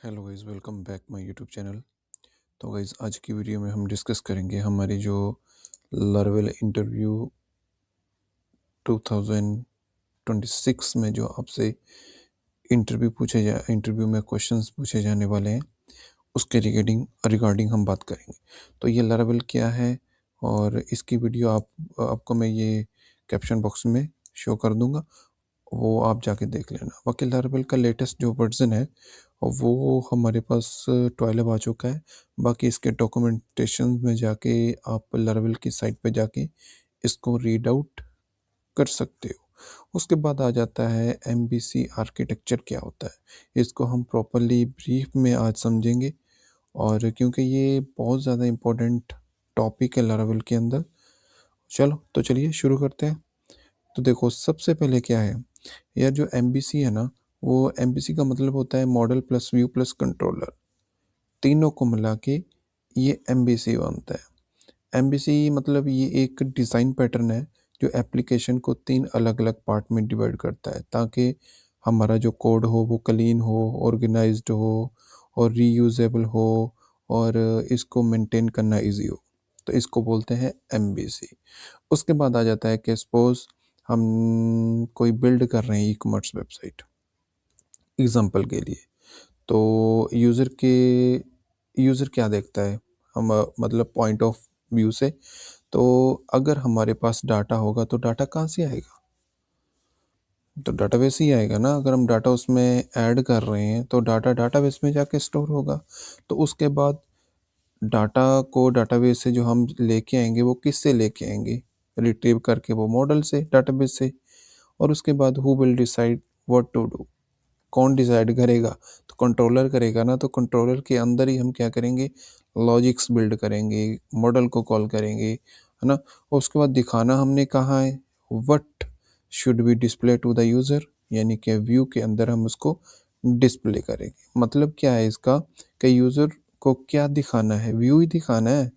Hello guys, welcome back my YouTube channel. तो guys, आज की वीडियो में हम डिस्कस करेंगे हमारी जो लारवेल इंटरव्यू 2026 में जो आपसे इंटरव्यू में क्वेश्चंस पूछे जाने वाले हैं, उसके रिगार्डिंग हम बात करेंगे। तो ये लारवेल क्या है, और इसकी वीडियो आपको मैं ये कैप्शन बॉक्स में शो कर दूंगा, वो आप जाके देख लेना। बाकी लारवेल का लेटेस्ट जो वर्जन है वो हमारे पास 12 आ चुका है। बाकी इसके डॉक्यूमेंटेशन में जाके आप लारवेल की साइट पे जाके इसको रीड आउट कर सकते हो। उसके बाद आ जाता है एमबीसी आर्किटेक्चर क्या होता है। इसको हम प्रॉपरली ब्रीफ में आज समझेंगे, और क्योंकि ये बहुत ज़्यादा इम्पोर्टेंट टॉपिक है लारवेल के अंदर। तो चलिए शुरू करते हैं। तो देखो, सबसे पहले क्या है, यह जो एमबीसी है ना, वो एमबीसी का मतलब होता है model plus view plus controller. तीनों को मिला के ये एमबीसी बनता है। एमबीसी मतलब ये एक डिज़ाइन पैटर्न है जो एप्लीकेशन को 3 अलग अलग पार्ट में डिवाइड करता है, ताकि हमारा जो कोड हो वो क्लीन हो, ऑर्गेनाइज्ड हो और रीयूजेबल हो, और इसको मेंटेन करना इजी हो। तो इसको बोलते हैं एमबीसी। उसके बाद आ जाता है कि सपोज हम कोई बिल्ड कर रहे हैं ई कॉमर्स वेबसाइट एग्जांपल के लिए। तो यूज़र क्या देखता है, हम मतलब पॉइंट ऑफ व्यू से। तो अगर हमारे पास डाटा होगा तो डाटा कहाँ से आएगा, तो डाटाबेस ही आएगा ना। अगर हम डाटा उसमें ऐड कर रहे हैं तो डाटा डाटाबेस में जाके स्टोर होगा। तो उसके बाद डाटा को डाटाबेस से जो हम लेके आएंगे वो किससे लेके आएंगे, रिट्रीव करके वो मॉडल से, डाटाबेस से। और उसके बाद who will decide what to do, कौन डिसाइड करेगा, तो कंट्रोलर करेगा ना। तो कंट्रोलर के अंदर ही हम क्या करेंगे, लॉजिक्स बिल्ड करेंगे, मॉडल को कॉल करेंगे, है ना। और उसके बाद दिखाना हमने कहाँ है, what should be display to the user, यानी कि व्यू के अंदर हम उसको डिस्प्ले करेंगे। मतलब क्या है इसका, कि यूज़र को क्या दिखाना है, व्यू ही दिखाना है।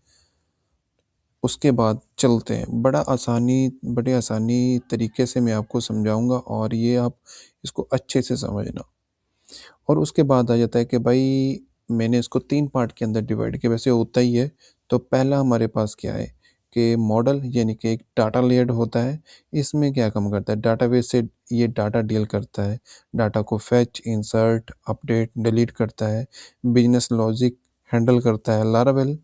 उसके बाद चलते हैं, बड़े आसानी तरीके से मैं आपको समझाऊंगा, और ये आप इसको अच्छे से समझना। और उसके बाद आ जाता है कि भाई मैंने इसको 3 पार्ट के अंदर डिवाइड किया, वैसे होता ही है। तो पहला हमारे पास क्या है कि मॉडल, यानी कि एक डाटा लेयर्ड होता है। इसमें क्या काम करता है, डाटाबेस से ये डाटा डील करता है, डाटा को फेच, इंसर्ट, अपडेट, डिलीट करता है। बिजनेस लॉजिक हैंडल करता है लारावेल।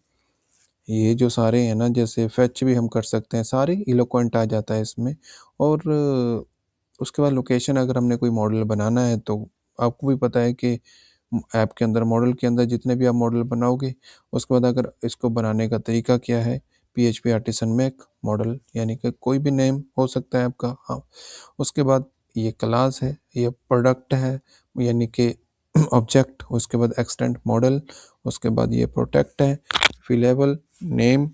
ये जो सारे हैं ना, जैसे फेच भी हम कर सकते हैं, सारे इलोक्वेंट आ जाता है इसमें। और उसके बाद लोकेशन, अगर हमने कोई मॉडल बनाना है तो आपको भी पता है कि ऐप के अंदर, मॉडल के अंदर जितने भी आप मॉडल बनाओगे, उसके बाद अगर इसको बनाने का तरीका क्या है, PHP आर्टिसन मेक मॉडल, यानी कि कोई भी नेम हो सकता है आपका। हाँ, उसके बाद ये क्लास है, ये प्रोडक्ट है, यानी कि ऑब्जेक्ट। उसके बाद एक्सटेंड मॉडल, उसके बाद ये प्रोटेक्ट है, फिलेबल नेम,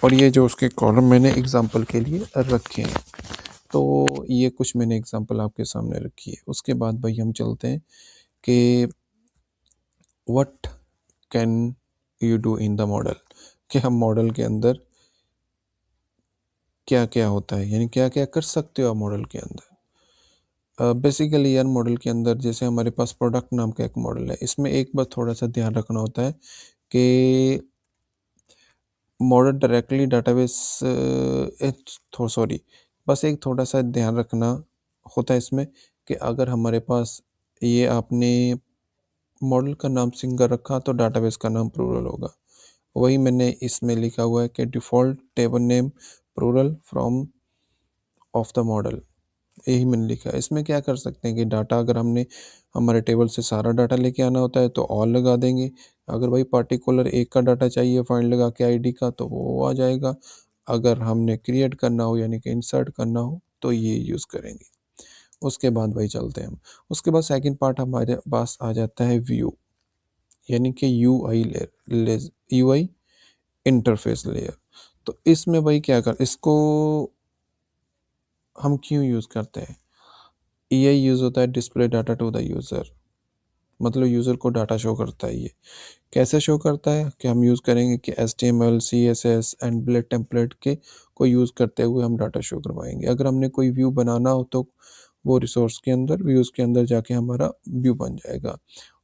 और ये जो उसके कॉलम मैंने एग्जांपल के लिए रखे हैं। तो ये कुछ मैंने एग्जांपल आपके सामने रखी है। उसके बाद भाई हम चलते हैं कि what can you do in the model, कि हम मॉडल के अंदर क्या क्या होता है, यानी क्या क्या कर सकते हो आप मॉडल के अंदर। बेसिकली यार, मॉडल के अंदर जैसे हमारे पास प्रोडक्ट नाम का एक मॉडल है, इसमें एक बात थोड़ा सा ध्यान रखना होता है कि मॉडल डायरेक्टली डाटाबेस, सॉरी, बस एक थोड़ा सा ध्यान रखना होता है इसमें, कि अगर हमारे पास ये आपने मॉडल का नाम सिंगल रखा तो डाटाबेस का नाम प्लूरल होगा। वही मैंने इसमें लिखा हुआ है कि default table name plural from of the model, यही मैंने लिखा है। इसमें क्या कर सकते हैं कि डाटा, अगर हमने हमारे टेबल से सारा डाटा लेके आना होता है तो ऑल लगा देंगे। अगर भाई पार्टिकुलर एक का डाटा चाहिए फाइंड लगा के आईडी का, तो वो आ जाएगा। अगर हमने क्रिएट करना हो, यानी कि इंसर्ट करना हो, तो ये यूज़ करेंगे। उसके बाद भाई चलते हैं हम। उसके बाद सेकंड पार्ट हमारे पास आ जाता है व्यू, यानी कि UI layer, UI interface layer. तो इसमें भाई क्या कर, इसको हम क्यों यूज़ करते हैं। EI यूज़ होता है display data to the user, मतलब यूज़र को डाटा शो करता है। ये कैसे शो करता है, कि हम यूज़ करेंगे कि HTML, CSS and bullet template के को यूज़ करते हुए हम डाटा शो करवाएंगे। अगर हमने कोई व्यू बनाना हो तो वो रिसोर्स के अंदर, व्यूज़ के अंदर जाके हमारा व्यू बन जाएगा।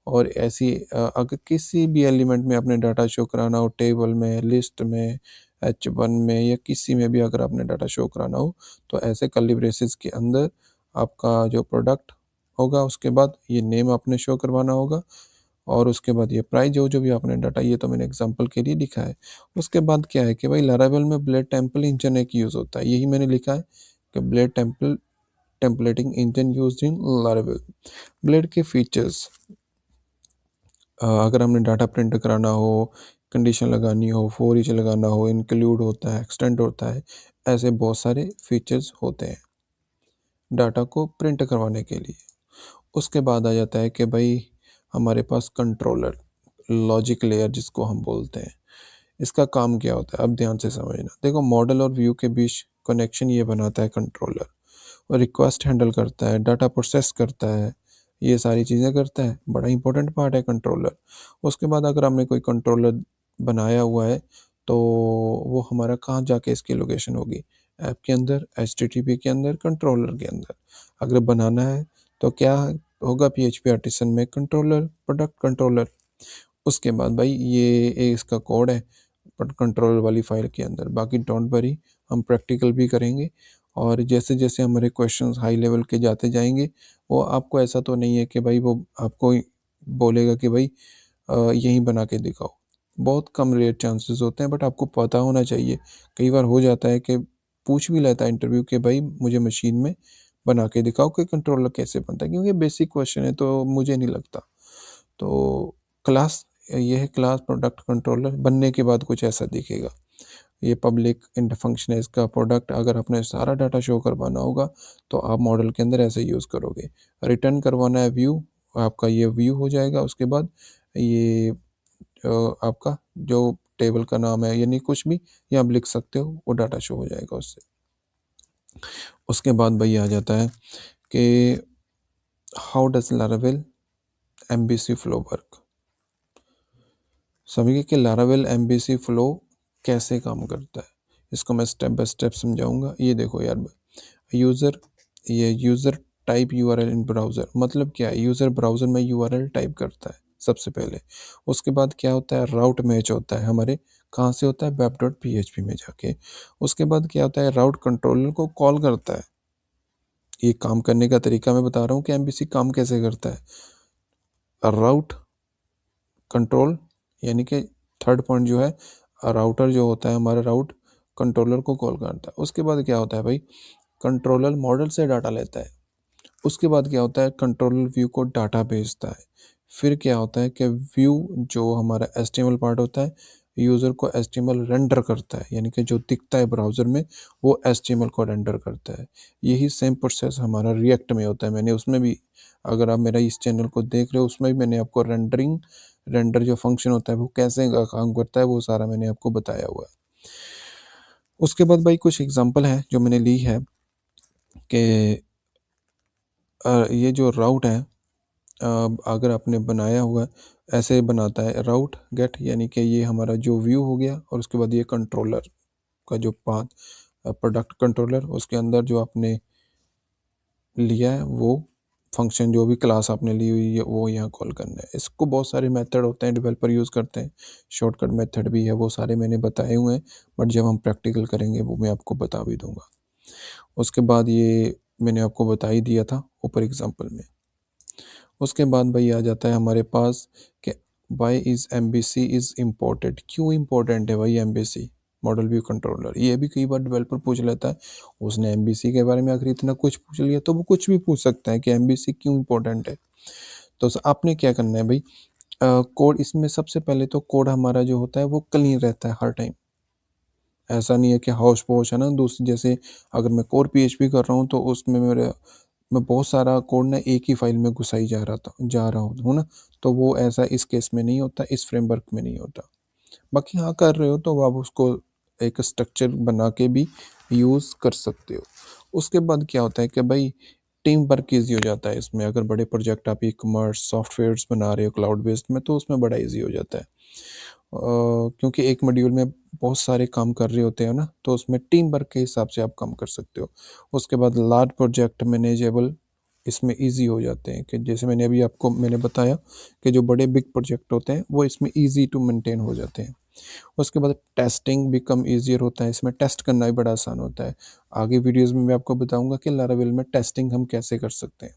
और ऐसी अगर किसी भी एलिमेंट में आपने डाटा शो कराना हो, टेबल में, लिस्ट में, H1 में या किसी में भी अगर आपने डाटा शो कराना हो, तो ऐसे कर्ली ब्रेसेस के अंदर आपका जो प्रोडक्ट होगा, उसके बाद ये नेम आपने शो करवाना होगा, और उसके बाद ये प्राइस जो जो भी आपने डाटा, ये तो मैंने एग्जांपल के लिए लिखा है। उसके बाद क्या है कि भाई लारावेल में ब्लेड टेम्पल इंजन एक यूज़ होता है, यही मैंने लिखा है कि blade templating engine used in Laravel. Blade के फीचर्स, अगर हमने डाटा प्रिंट कराना हो, कंडीशन लगानी हो, फॉर ईच लगाना हो, इंक्लूड होता है, एक्सटेंड होता है, ऐसे बहुत सारे फीचर्स होते हैं डाटा को प्रिंट करवाने के लिए। उसके बाद आ जाता है कि भाई हमारे पास कंट्रोलर, लॉजिक लेयर जिसको हम बोलते हैं, इसका काम क्या होता है अब ध्यान से समझना। देखो, मॉडल और व्यू के बीच कनेक्शन ये बनाता है कंट्रोलर, और रिक्वेस्ट हैंडल करता है, डाटा प्रोसेस करता है, ये सारी चीज़ें करता है, बड़ा इंपॉर्टेंट पार्ट है कंट्रोलर। उसके बाद अगर हमने कोई कंट्रोलर बनाया हुआ है, तो वो हमारा कहाँ जाके इसकी लोकेशन होगी, ऐप के अंदर, HTTP के अंदर, कंट्रोलर के अंदर। अगर बनाना है तो क्या होगा, PHP आर्टिसन में कंट्रोलर, प्रोडक्ट कंट्रोलर। उसके बाद भाई ये इसका कोड है कंट्रोलर वाली फाइल के अंदर। बाकी डोंट वरी, हम प्रैक्टिकल भी करेंगे, और जैसे जैसे हमारे क्वेश्चंस हाई लेवल के जाते जाएंगे, वो आपको ऐसा तो नहीं है कि भाई वो आपको बोलेगा कि भाई यहीं बना के दिखाओ। बहुत कम रेयर चांसेस होते हैं, बट आपको पता होना चाहिए। कई बार हो जाता है कि पूछ भी लेता है इंटरव्यू के भाई मुझे मशीन में बना के दिखाओ कि कंट्रोलर कैसे बनता है, क्योंकि बेसिक क्वेश्चन है, तो मुझे नहीं लगता। तो क्लास, ये है क्लास प्रोडक्ट कंट्रोलर बनने के बाद कुछ ऐसा दिखेगा। ये पब्लिक इंट फंक्शन है इसका प्रोडक्ट। अगर आपने सारा डाटा शो करवाना होगा तो आप मॉडल के अंदर ऐसे यूज़ करोगे। रिटर्न करवाना है व्यू, आपका ये व्यू हो जाएगा। उसके बाद ये आपका जो टेबल का नाम है, यानी कुछ भी ये आप लिख सकते हो, वो डाटा शो हो जाएगा उससे। उसके बाद भाई आ जाता है कि how does Laravel MVC flow work. समझिए कि लारावेल MVC फ्लो कैसे काम करता है, इसको मैं स्टेप बाय स्टेप समझाऊंगा। ये देखो यार, यूज़र, ये यूज़र टाइप URL इन ब्राउज़र, मतलब क्या है, यूज़र ब्राउज़र में URL टाइप करता है सबसे पहले। उसके बाद क्या होता है, राउट मैच होता है हमारे, कहाँ से होता है, web.php में जाके। उसके बाद क्या होता है, राउट कंट्रोलर को कॉल करता है। ये काम करने का तरीका मैं बता रहा हूँ कि MVC काम कैसे करता है। राउट कंट्रोल, यानी कि थर्ड पॉइंट जो है, राउटर जो होता है हमारा, राउट कंट्रोलर को कॉल करता है। उसके बाद क्या होता है भाई, कंट्रोलर मॉडल से डाटा लेता है। उसके बाद क्या होता है, कंट्रोलर व्यू को डाटा भेजता है। फिर क्या होता है कि व्यू जो हमारा HTML पार्ट होता है, यूज़र को HTML रेंडर करता है, यानी कि जो दिखता है ब्राउज़र में वो HTML को रेंडर करता है। यही सेम प्रोसेस हमारा रिएक्ट में होता है। मैंने उसमें भी, अगर आप मेरा इस चैनल को देख रहे हो, उसमें भी मैंने आपको रेंडर जो फंक्शन होता है वो कैसे काम करता है, वो सारा मैंने आपको बताया हुआ है। उसके बाद भाई कुछ एग्जांपल है जो मैंने ली है कि ये जो राउट है, अगर आपने बनाया हुआ है, ऐसे बनाता है राउट गेट, यानी कि ये हमारा जो व्यू हो गया, और उसके बाद ये कंट्रोलर का जो पाथ, प्रोडक्ट कंट्रोलर, उसके अंदर जो आपने लिया है वो फंक्शन, जो भी क्लास आपने ली हुई है वो यहाँ कॉल करना है। इसको बहुत सारे मेथड होते हैं, डेवलपर यूज़ करते हैं, शॉर्टकट मेथड भी है, वो सारे मैंने बताए हुए हैं, बट जब हम प्रैक्टिकल करेंगे वो मैं आपको बता भी दूंगा। उसके बाद ये मैंने आपको बता ही दिया था ऊपर एग्जाम्पल में। उसके बाद भाई आ जाता है हमारे पास कि why is MVC is important, क्यों इम्पोर्टेंट है भाई MVC, मॉडल व्यू कंट्रोलर। ये भी कई बार डेवलपर पूछ लेता है, उसने MVC के बारे में आखिर इतना कुछ पूछ लिया तो वो कुछ भी पूछ सकता है कि MVC क्यों इम्पोर्टेंट है। तो आपने क्या करना है भाई, कोड इसमें सबसे पहले तो कोड हमारा जो होता है वो क्लीन रहता है हर टाइम। ऐसा नहीं है कि हाउस पॉश है ना, दूसरी जैसे अगर मैं कोर PHP कर रहा हूँ तो उसमें मैं बहुत सारा कोड ना एक ही फाइल में घुसाई जा रहा हूँ ना, तो वो ऐसा इस केस में नहीं होता, इस फ्रेमवर्क में नहीं होता। बाकी हाँ कर रहे हो तो आप उसको एक स्ट्रक्चर बना के भी यूज़ कर सकते हो। उसके बाद क्या होता है कि भाई टीम वर्क ईजी हो जाता है इसमें। अगर बड़े प्रोजेक्ट आप ई-कॉमर्स सॉफ्टवेयर्स बना रहे हो क्लाउड बेस्ड में, तो उसमें बड़ा ईजी हो जाता है। क्योंकि एक मॉड्यूल में बहुत सारे काम कर रहे होते हैं ना, तो उसमें टीम वर्क के हिसाब से आप काम कर सकते हो। उसके बाद लार्ज प्रोजेक्ट मैनेजेबल इसमें इजी हो जाते हैं, कि जैसे मैंने बताया कि जो बड़े बिग प्रोजेक्ट होते हैं वो इसमें इजी टू मेंटेन हो जाते हैं। उसके बाद टेस्टिंग बिकम ईजियर होता है, इसमें टेस्ट करना भी बड़ा आसान होता है। आगे वीडियोस में मैं आपको बताऊंगा कि लारावेल में टेस्टिंग हम कैसे कर सकते हैं।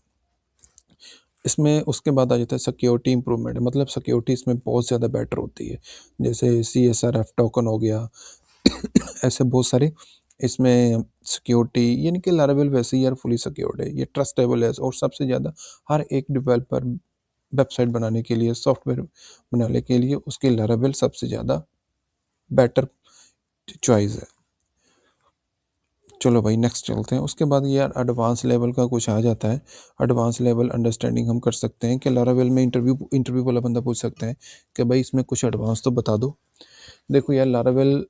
इसमें उसके बाद आ जाता है सिक्योरिटी इंप्रूवमेंट, मतलब सिक्योरिटी इसमें बहुत ज़्यादा बेटर होती है। जैसे CSRF टोकन हो गया, ऐसे बहुत सारे इसमें सिक्योरिटी, यानी कि लारावेल वैसे ही यार फुली सिक्योर्ड है, ये ट्रस्टेबल है। और सबसे ज़्यादा हर एक डेवलपर वेबसाइट बनाने के लिए, सॉफ्टवेयर बनाने के लिए उसकी लारावेल सबसे ज़्यादा बेटर चॉइस है। चलो भाई नेक्स्ट चलते हैं। उसके बाद यार एडवांस लेवल का कुछ आ जाता है। एडवांस लेवल अंडरस्टैंडिंग हम कर सकते हैं कि लारावेल में इंटरव्यू वाला बंदा पूछ सकता है कि भाई इसमें कुछ एडवांस तो बता दो। देखो यार, लारावेल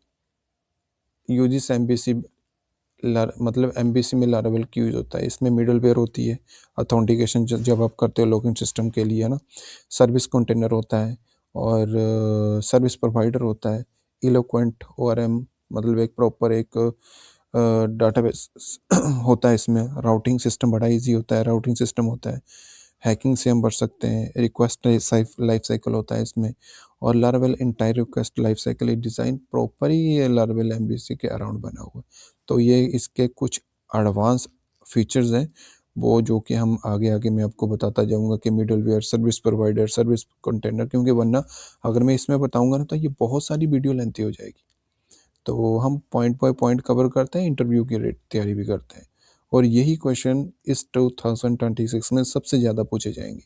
यूजिस एमबीसी, मतलब एमबीसी में लारावेल की यूज होता है। इसमें मिडलवेयर होती है, अथेंटिकेशन जब आप करते हो लॉगिन सिस्टम के लिए, है ना। सर्विस कंटेनर होता है, और सर्विस प्रोवाइडर होता है। इलोक्वेंट ORM, मतलब एक प्रॉपर एक डाटाबेस होता है। इसमें राउटिंग सिस्टम बड़ा इजी होता है, राउटिंग सिस्टम होता है। हैकिंग से हम बच सकते हैं। रिक्वेस्ट लाइफ साइकिल होता है इसमें। और Laravel entire request life cycle design proper ही ये लारावेल एमबीसी के अराउंड बना हुआ है। तो ये इसके कुछ एडवांस फीचर्स हैं, वो जो कि हम आगे आगे मैं आपको बताता जाऊंगा कि middleware, service provider, service container, क्योंकि वरना अगर मैं इसमें बताऊंगा ना तो ये बहुत सारी वीडियो लेंथी हो जाएगी। तो हम पॉइंट बाय पॉइंट कवर करते हैं, इंटरव्यू की तैयारी भी करते हैं, और यही क्वेश्चन इस 2026 में सबसे ज़्यादा पूछे जाएंगे।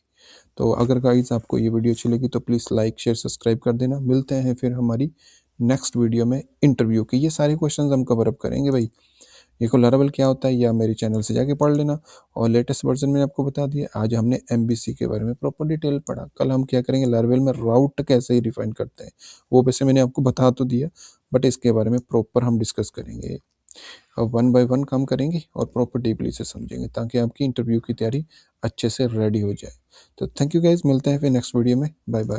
तो अगर गाइस आपको ये वीडियो अच्छी लगी तो प्लीज़ लाइक शेयर सब्सक्राइब कर देना। मिलते हैं फिर हमारी नेक्स्ट वीडियो में इंटरव्यू के ये सारे क्वेश्चंस हम कवर अप करेंगे भाई। ये कोलारेबल क्या होता है या मेरे चैनल से जाके पढ़ लेना। और लेटेस्ट वर्जन में आपको बता दिया। आज हमने एमबीसी के बारे में प्रॉपर डिटेल पढ़ा। कल हम क्या करेंगे, लारावेल में राउट कैसे ही रिफाइन करते हैं, वो वैसे मैंने आपको बता तो दिया, बट इसके बारे में प्रॉपर हम डिस्कस करेंगे। अब वन बाय वन काम करेंगे और प्रॉपर डीपली से समझेंगे, ताकि आपकी इंटरव्यू की तैयारी अच्छे से रेडी हो जाए। तो थैंक यू गाइज, मिलते हैं फिर नेक्स्ट वीडियो में। Bye bye.